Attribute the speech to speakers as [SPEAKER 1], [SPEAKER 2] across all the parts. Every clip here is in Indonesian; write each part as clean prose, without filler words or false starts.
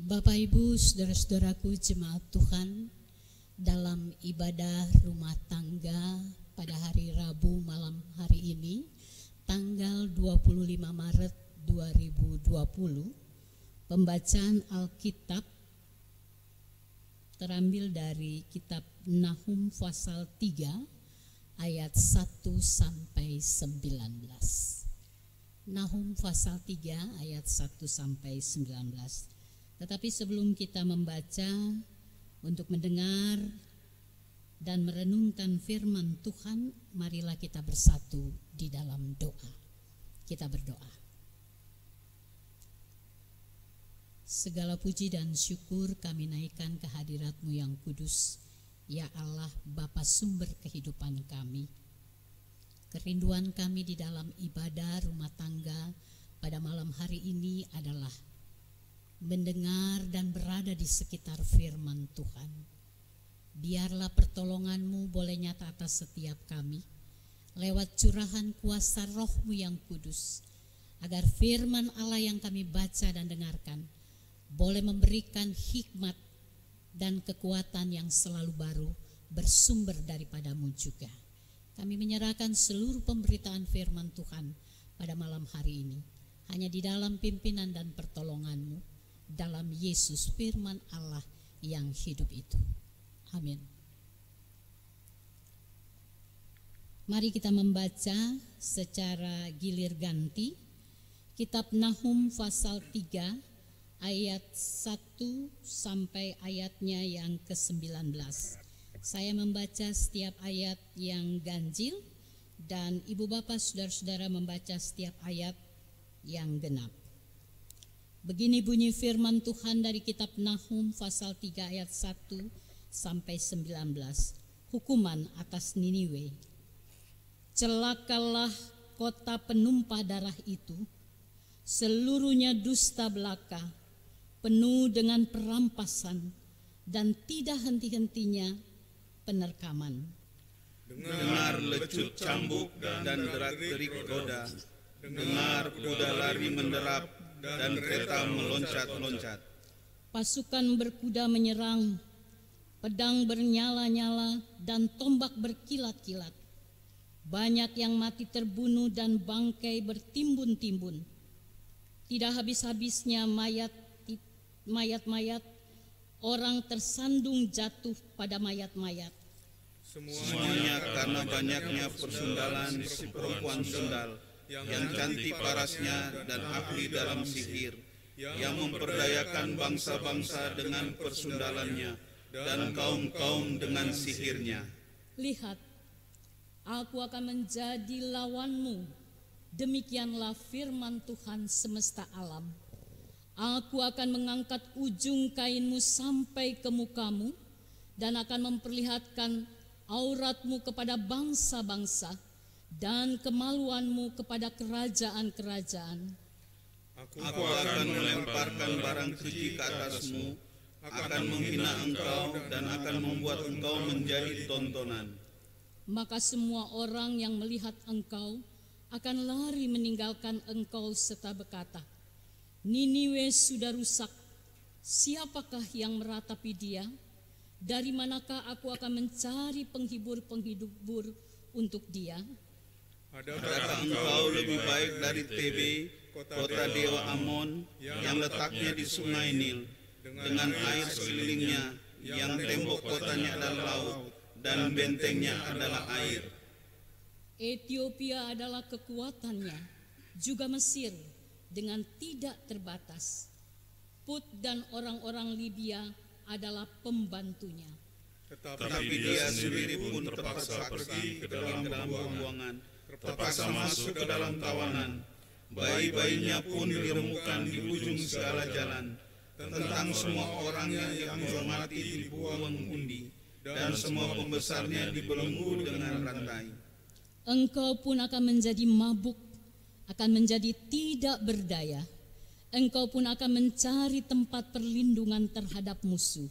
[SPEAKER 1] Bapak Ibu, saudara-saudaraku jemaat Tuhan, dalam ibadah rumah tangga pada hari Rabu malam hari ini, tanggal 25 Maret 2020, pembacaan Alkitab terambil dari kitab Nahum pasal 3 ayat 1 sampai 19. Nahum pasal 3 ayat 1 sampai 19. Tetapi sebelum kita membaca, untuk mendengar dan merenungkan firman Tuhan, marilah kita bersatu di dalam doa. Kita berdoa. Segala puji dan syukur kami naikkan ke hadirat-Mu yang kudus, ya Allah, Bapa sumber kehidupan kami. Kerinduan kami di dalam ibadah rumah tangga pada malam hari ini adalah mendengar dan berada di sekitar firman Tuhan. Biarlah pertolongan-Mu boleh nyata atas setiap kami, lewat curahan kuasa Roh-Mu yang kudus, agar firman Allah yang kami baca dan dengarkan boleh memberikan hikmat dan kekuatan yang selalu baru, bersumber daripada-Mu juga. Kami menyerahkan seluruh pemberitaan firman Tuhan pada malam hari ini, hanya di dalam pimpinan dan pertolongan-Mu, dalam Yesus firman Allah yang hidup itu. Amin. Mari kita membaca secara gilir ganti kitab Nahum pasal 3 ayat 1 sampai ayatnya yang ke-19. Saya membaca setiap ayat yang ganjil dan ibu bapak saudara-saudara membaca setiap ayat yang genap. Begini bunyi firman Tuhan dari kitab Nahum pasal 3 ayat 1 sampai 19. Hukuman atas Niniwe. Celakalah kota penumpah darah itu, seluruhnya dusta belaka, penuh dengan perampasan dan tidak henti-hentinya penerkaman.
[SPEAKER 2] Dengar lecut cambuk dan derak-derik roda, dengar kuda lari menderap dan kereta meloncat-loncat.
[SPEAKER 1] Pasukan berkuda menyerang, pedang bernyala-nyala dan tombak berkilat-kilat. Banyak yang mati terbunuh dan bangkai bertimbun-timbun. Tidak habis-habisnya mayat-mayat, orang tersandung jatuh pada mayat-mayat.
[SPEAKER 2] Semuanya karena banyaknya persundalan si perempuan sundal, yang cantik parasnya dan ahli dalam sihir, yang memperdayakan bangsa-bangsa dengan persundalannya dan kaum-kaum dengan sihirnya.
[SPEAKER 1] Lihat, aku akan menjadi lawanmu. Demikianlah firman Tuhan semesta alam. Aku akan mengangkat ujung kainmu sampai ke mukamu dan akan memperlihatkan auratmu kepada bangsa-bangsa dan kemaluanmu kepada kerajaan-kerajaan.
[SPEAKER 2] Aku akan melemparkan barang keji ke atasmu, akan menghina engkau dan akan membuat engkau menjadi tontonan.
[SPEAKER 1] Maka semua orang yang melihat engkau akan lari meninggalkan engkau serta berkata, Niniwe sudah rusak, siapakah yang meratapi dia? Dari manakah aku akan mencari penghibur-penghibur untuk dia?
[SPEAKER 2] Adakah engkau lebih baik dari Tebe, kota dewa Amon, yang letaknya di sungai Nil, dengan air sekelilingnya, yang tembok kotanya adalah laut, dan bentengnya adalah air?
[SPEAKER 1] Ethiopia adalah kekuatannya, juga Mesir dengan tidak terbatas. Put dan orang-orang Libya adalah pembantunya.
[SPEAKER 2] Tetapi dia sendiri pun terpaksa pergi ke dalam pembuangan, terpaksa masuk ke dalam tawanan. Bayi-bayinya pun diremukan di ujung segala jalan. Tentang semua orang yang dihormati dibuang undi, dan semua pembesarnya dibelenggu dengan rantai.
[SPEAKER 1] Engkau pun akan menjadi mabuk, akan menjadi tidak berdaya. Engkau pun akan mencari tempat perlindungan terhadap musuh.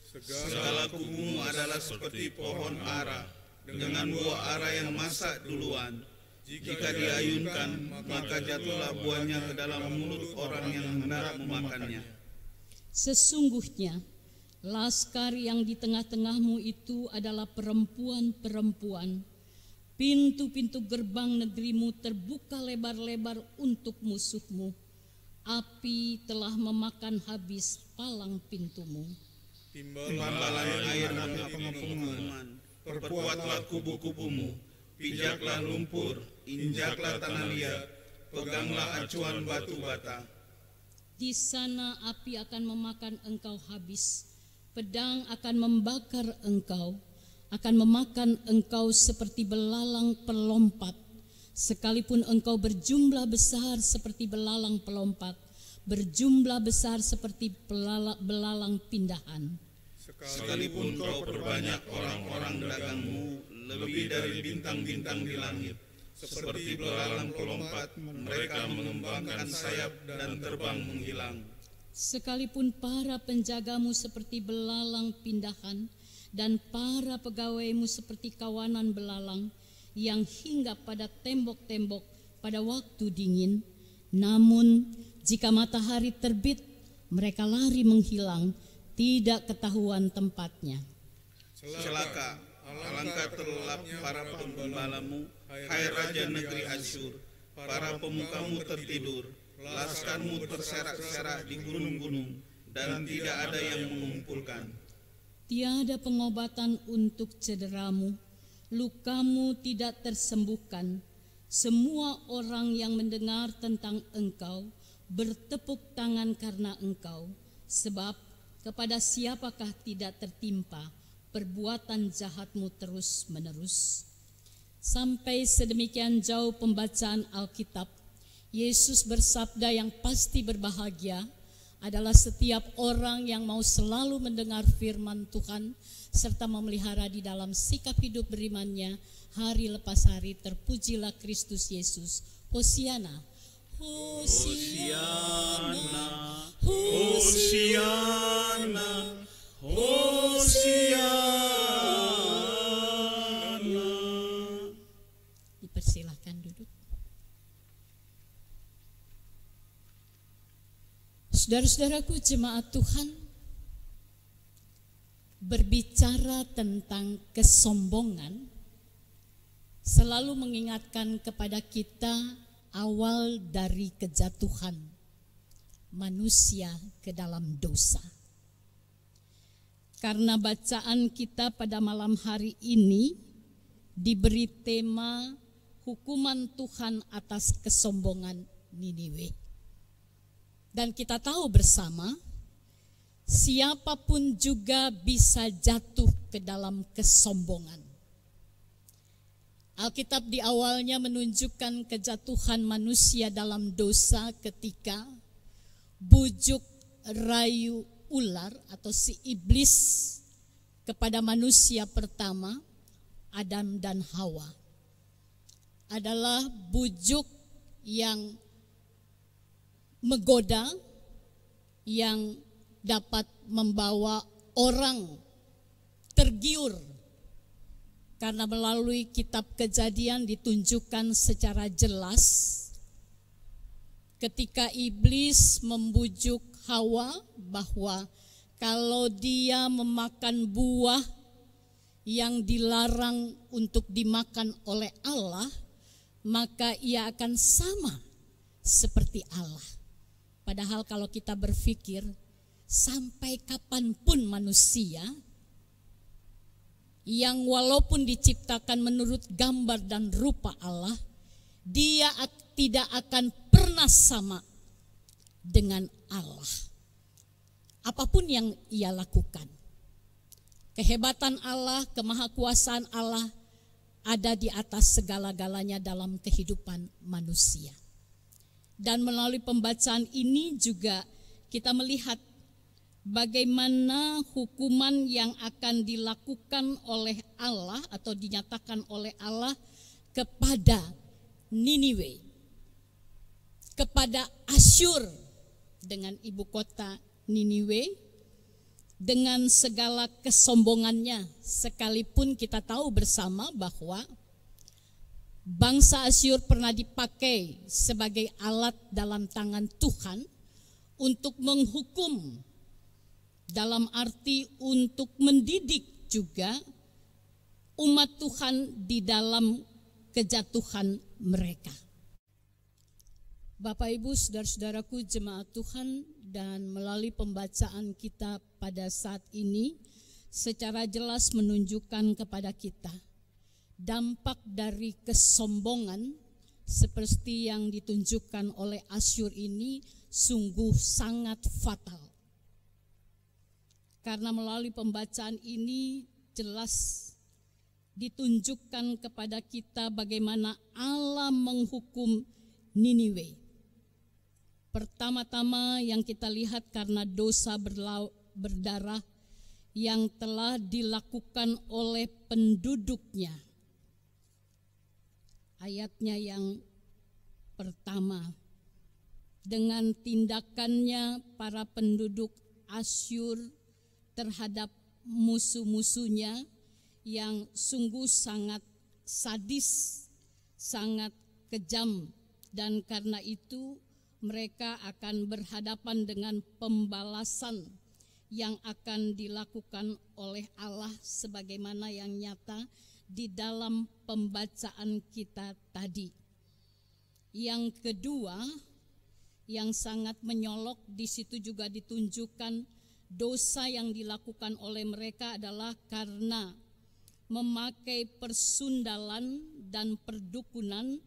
[SPEAKER 2] Segala kubumu adalah seperti pohon ara, dengan buah ara yang masak duluan. Jika diayunkan, maka jatuhlah buahnya ke dalam mulut orang yang hendak memakannya.
[SPEAKER 1] Sesungguhnya laskar yang di tengah-tengahmu itu adalah perempuan-perempuan. Pintu-pintu gerbang negerimu terbuka lebar-lebar untuk musuhmu. Api telah memakan habis palang pintumu.
[SPEAKER 2] Timbalah air api pengepungan, perkuatlah kubu-kubumu, pijaklah lumpur, injaklah tanah liat, peganglah acuan batu bata.
[SPEAKER 1] Di sana api akan memakan engkau habis, pedang akan membakar engkau, akan memakan engkau seperti belalang pelompat. Sekalipun engkau berjumlah besar seperti belalang pelompat, berjumlah besar seperti belalang pindahan.
[SPEAKER 2] Sekalipun kau perbanyak orang-orang dagangmu lebih dari bintang-bintang di langit, seperti belalang pelompat, mereka mengembangkan sayap dan terbang menghilang.
[SPEAKER 1] Sekalipun para penjagamu seperti belalang pindahan dan para pegawaimu seperti kawanan belalang yang hinggap pada tembok-tembok pada waktu dingin, namun jika matahari terbit, mereka lari menghilang, tidak ketahuan tempatnya.
[SPEAKER 2] Celaka, alangkah terlelap para pembalamu, hai Raja negeri Asyur, para pemukamu tertidur, laskarmu terserak-serak di gunung-gunung, dan tidak ada yang mengumpulkan.
[SPEAKER 1] Tiada pengobatan untuk cederamu, lukamu tidak tersembuhkan. Semua orang yang mendengar tentang engkau bertepuk tangan karena engkau, sebab kepada siapakah tidak tertimpa perbuatan jahatmu terus-menerus. Sampai sedemikian jauh pembacaan Alkitab, Yesus bersabda yang pasti berbahagia adalah setiap orang yang mau selalu mendengar firman Tuhan serta memelihara di dalam sikap hidup berimannya hari lepas hari. Terpujilah Kristus Yesus. Hosiana, Hosiana,
[SPEAKER 2] Hosiana, Hosiana.
[SPEAKER 1] Dipersilahkan duduk. Saudara-saudaraku jemaat Tuhan, berbicara tentang kesombongan selalu mengingatkan kepada kita awal dari kejatuhan manusia ke dalam dosa. Karena bacaan kita pada malam hari ini diberi tema hukuman Tuhan atas kesombongan Niniwe. Dan kita tahu bersama, siapapun juga bisa jatuh ke dalam kesombongan. Alkitab di awalnya menunjukkan kejatuhan manusia dalam dosa ketika bujuk rayu ular atau si iblis kepada manusia pertama, Adam dan Hawa. Adalah bujuk yang menggoda, yang dapat membawa orang tergiur. Karena melalui kitab Kejadian ditunjukkan secara jelas ketika iblis membujuk Hawa bahwa kalau dia memakan buah yang dilarang untuk dimakan oleh Allah, maka ia akan sama seperti Allah. Padahal kalau kita berpikir, sampai kapanpun manusia yang walaupun diciptakan menurut gambar dan rupa Allah, dia tidak akan pernah sama dengan Allah. Apapun yang ia lakukan, kehebatan Allah, kemahakuasaan Allah ada di atas segala-galanya dalam kehidupan manusia. Dan melalui pembacaan ini juga kita melihat bagaimana hukuman yang akan dilakukan oleh Allah atau dinyatakan oleh Allah kepada Niniwe, kepada Asyur dengan ibu kota Niniwe, dengan segala kesombongannya. Sekalipun kita tahu bersama bahwa bangsa Asyur pernah dipakai sebagai alat dalam tangan Tuhan untuk menghukum dalam arti untuk mendidik juga umat Tuhan di dalam kejatuhan mereka. Bapak Ibu, saudara-saudaraku jemaat Tuhan, dan melalui pembacaan kita pada saat ini secara jelas menunjukkan kepada kita dampak dari kesombongan seperti yang ditunjukkan oleh Asyur ini sungguh sangat fatal. Karena melalui pembacaan ini jelas ditunjukkan kepada kita bagaimana Allah menghukum Niniwe. Pertama-tama yang kita lihat karena dosa berdarah yang telah dilakukan oleh penduduknya. Ayatnya yang pertama, dengan tindakannya para penduduk Asyur terhadap musuh-musuhnya yang sungguh sangat sadis, sangat kejam, dan karena itu mereka akan berhadapan dengan pembalasan yang akan dilakukan oleh Allah sebagaimana yang nyata di dalam pembacaan kita tadi. Yang kedua, yang sangat menyolok di situ juga ditunjukkan dosa yang dilakukan oleh mereka adalah karena memakai persundalan dan perdukunan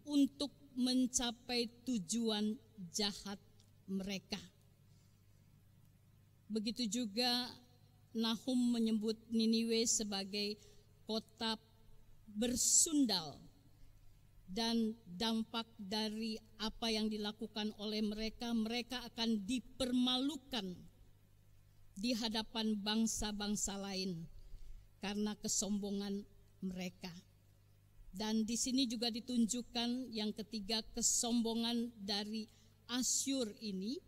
[SPEAKER 1] untuk mencapai tujuan jahat mereka. Begitu juga Nahum menyebut Niniwe sebagai kota bersundal, dan dampak dari apa yang dilakukan oleh mereka, mereka akan dipermalukan di hadapan bangsa-bangsa lain karena kesombongan mereka. Dan di sini juga ditunjukkan yang ketiga, kesombongan dari Asyur ini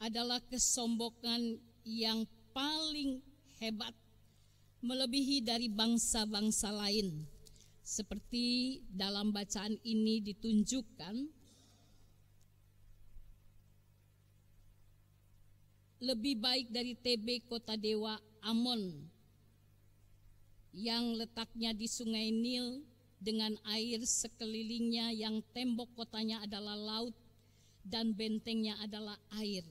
[SPEAKER 1] adalah kesombongan yang paling hebat, melebihi dari bangsa-bangsa lain. Seperti dalam bacaan ini ditunjukkan, lebih baik dari Tebe kota dewa Amon yang letaknya di sungai Nil dengan air sekelilingnya, yang tembok kotanya adalah laut dan bentengnya adalah air,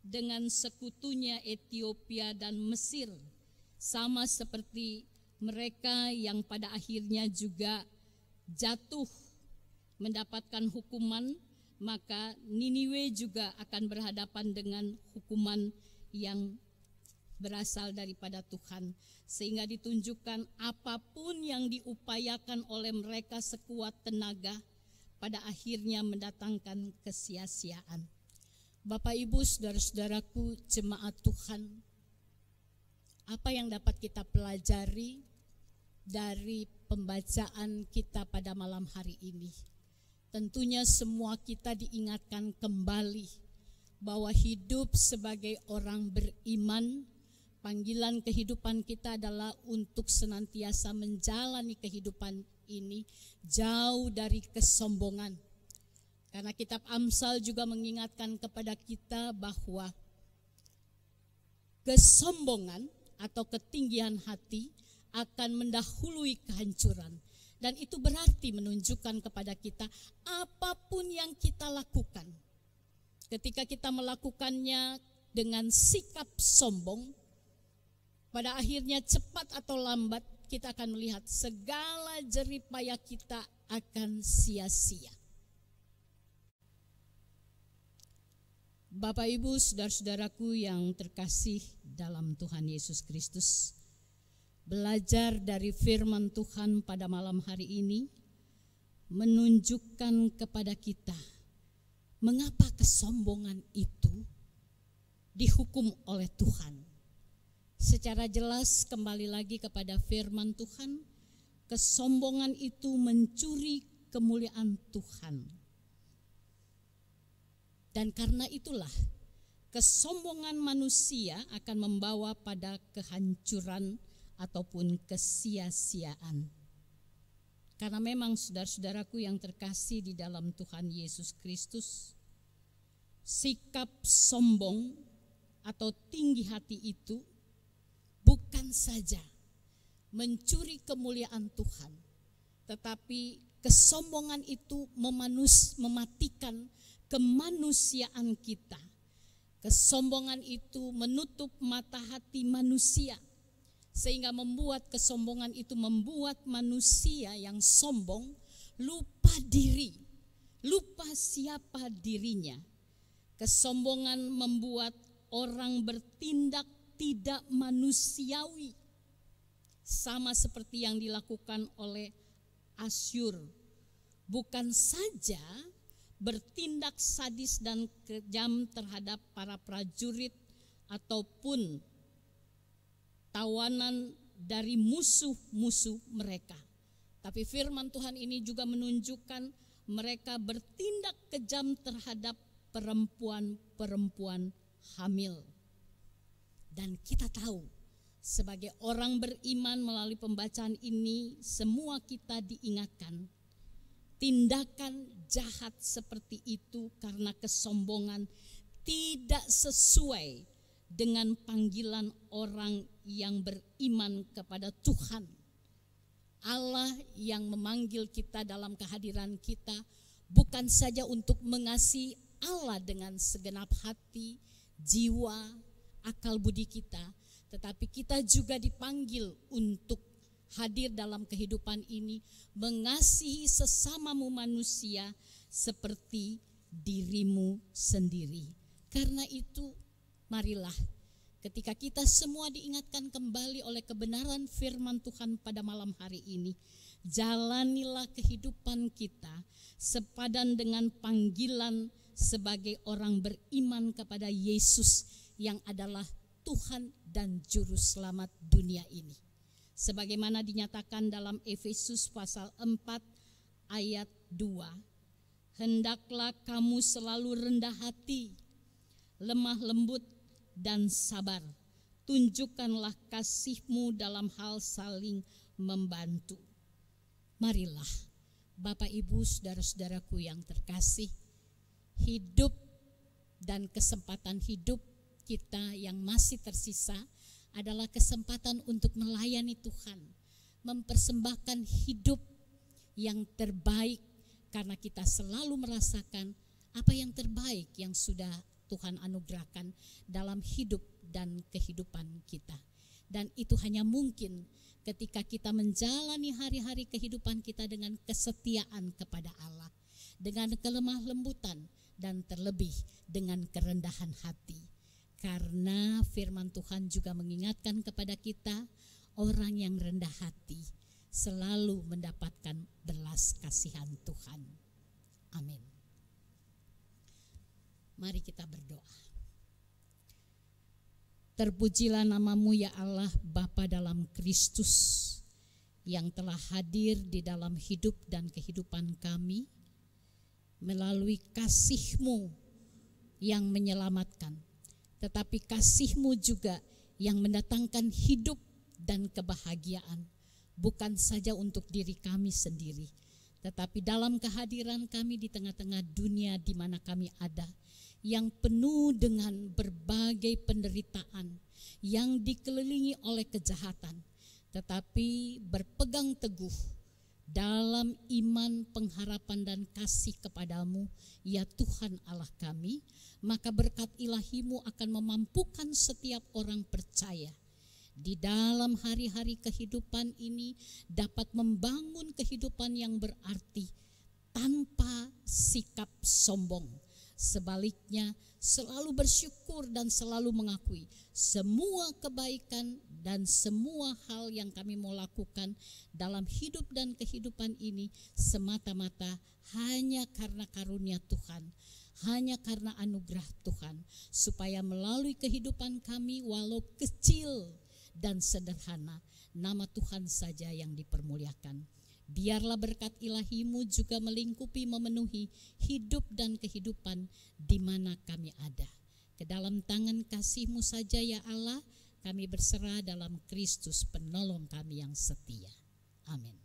[SPEAKER 1] dengan sekutunya Ethiopia dan Mesir, sama seperti mereka yang pada akhirnya juga jatuh mendapatkan hukuman, maka Niniwe juga akan berhadapan dengan hukuman yang berasal daripada Tuhan. Sehingga ditunjukkan apapun yang diupayakan oleh mereka sekuat tenaga pada akhirnya mendatangkan kesia-siaan. Bapak Ibu, saudara-saudaraku jemaat Tuhan, apa yang dapat kita pelajari dari pembacaan kita pada malam hari ini? Tentunya semua kita diingatkan kembali bahwa hidup sebagai orang beriman, panggilan kehidupan kita adalah untuk senantiasa menjalani kehidupan ini jauh dari kesombongan. Karena kitab Amsal juga mengingatkan kepada kita bahwa kesombongan atau ketinggian hati akan mendahului kehancuran. Dan itu berarti menunjukkan kepada kita apapun yang kita lakukan, ketika kita melakukannya dengan sikap sombong, pada akhirnya cepat atau lambat kita akan melihat segala jerih payah kita akan sia-sia. Bapak Ibu, saudara-saudaraku yang terkasih dalam Tuhan Yesus Kristus, belajar dari firman Tuhan pada malam hari ini menunjukkan kepada kita mengapa kesombongan itu dihukum oleh Tuhan. Secara jelas kembali lagi kepada firman Tuhan, kesombongan itu mencuri kemuliaan Tuhan. Dan karena itulah kesombongan manusia akan membawa pada kehancuran ataupun kesia-siaan. Karena memang saudara-saudaraku yang terkasih di dalam Tuhan Yesus Kristus, sikap sombong atau tinggi hati itu bukan saja mencuri kemuliaan Tuhan, tetapi kesombongan itu mematikan kemanusiaan kita. Kesombongan itu menutup mata hati manusia, sehingga kesombongan itu membuat manusia yang sombong lupa diri, lupa siapa dirinya. Kesombongan membuat orang bertindak tidak manusiawi, sama seperti yang dilakukan oleh Asyur. Bukan saja bertindak sadis dan kejam terhadap para prajurit ataupun tawanan dari musuh-musuh mereka, tapi firman Tuhan ini juga menunjukkan mereka bertindak kejam terhadap perempuan-perempuan hamil. Dan kita tahu sebagai orang beriman melalui pembacaan ini, semua kita diingatkan tindakan jahat seperti itu karena kesombongan tidak sesuai dengan panggilan orang yang beriman kepada Tuhan. Allah yang memanggil kita dalam kehadiran kita bukan saja untuk mengasihi Allah dengan segenap hati, jiwa, akal budi kita, tetapi kita juga dipanggil untuk hadir dalam kehidupan ini mengasihi sesamamu manusia seperti dirimu sendiri. Karena itu marilah ketika kita semua diingatkan kembali oleh kebenaran firman Tuhan pada malam hari ini, jalanilah kehidupan kita sepadan dengan panggilan sebagai orang beriman kepada Yesus yang adalah Tuhan dan Juru Selamat dunia ini. Sebagaimana dinyatakan dalam Efesus pasal 4 ayat 2, hendaklah kamu selalu rendah hati, lemah lembut dan sabar. Tunjukkanlah kasihmu dalam hal saling membantu. Marilah Bapak Ibu saudara-saudaraku yang terkasih, hidup dan kesempatan hidup kita yang masih tersisa adalah kesempatan untuk melayani Tuhan, mempersembahkan hidup yang terbaik, karena kita selalu merasakan apa yang terbaik yang sudah Tuhan anugerahkan dalam hidup dan kehidupan kita. Dan itu hanya mungkin ketika kita menjalani hari-hari kehidupan kita dengan kesetiaan kepada Allah, dengan kelemah lembutan, dan terlebih dengan kerendahan hati. Karena firman Tuhan juga mengingatkan kepada kita, orang yang rendah hati selalu mendapatkan belas kasihan Tuhan. Amin. Mari kita berdoa. Terpujilah namamu ya Allah Bapa dalam Kristus, yang telah hadir di dalam hidup dan kehidupan kami melalui kasih-Mu yang menyelamatkan, tetapi kasih-Mu juga yang mendatangkan hidup dan kebahagiaan, bukan saja untuk diri kami sendiri, tetapi dalam kehadiran kami di tengah-tengah dunia di mana kami ada, yang penuh dengan berbagai penderitaan, yang dikelilingi oleh kejahatan, tetapi berpegang teguh dalam iman, pengharapan dan kasih kepadamu ya Tuhan Allah kami, maka berkat ilahi-Mu akan memampukan setiap orang percaya di dalam hari-hari kehidupan ini dapat membangun kehidupan yang berarti tanpa sikap sombong. Sebaliknya selalu bersyukur dan selalu mengakui semua kebaikan dan semua hal yang kami mau lakukan dalam hidup dan kehidupan ini semata-mata hanya karena karunia Tuhan, hanya karena anugerah Tuhan, supaya melalui kehidupan kami walau kecil dan sederhana, nama Tuhan saja yang dipermuliakan. Biarlah berkat ilahi-Mu juga melingkupi, memenuhi hidup dan kehidupan di mana kami ada. Ke dalam tangan kasih-Mu saja ya Allah, kami berserah dalam Kristus penolong kami yang setia. Amin.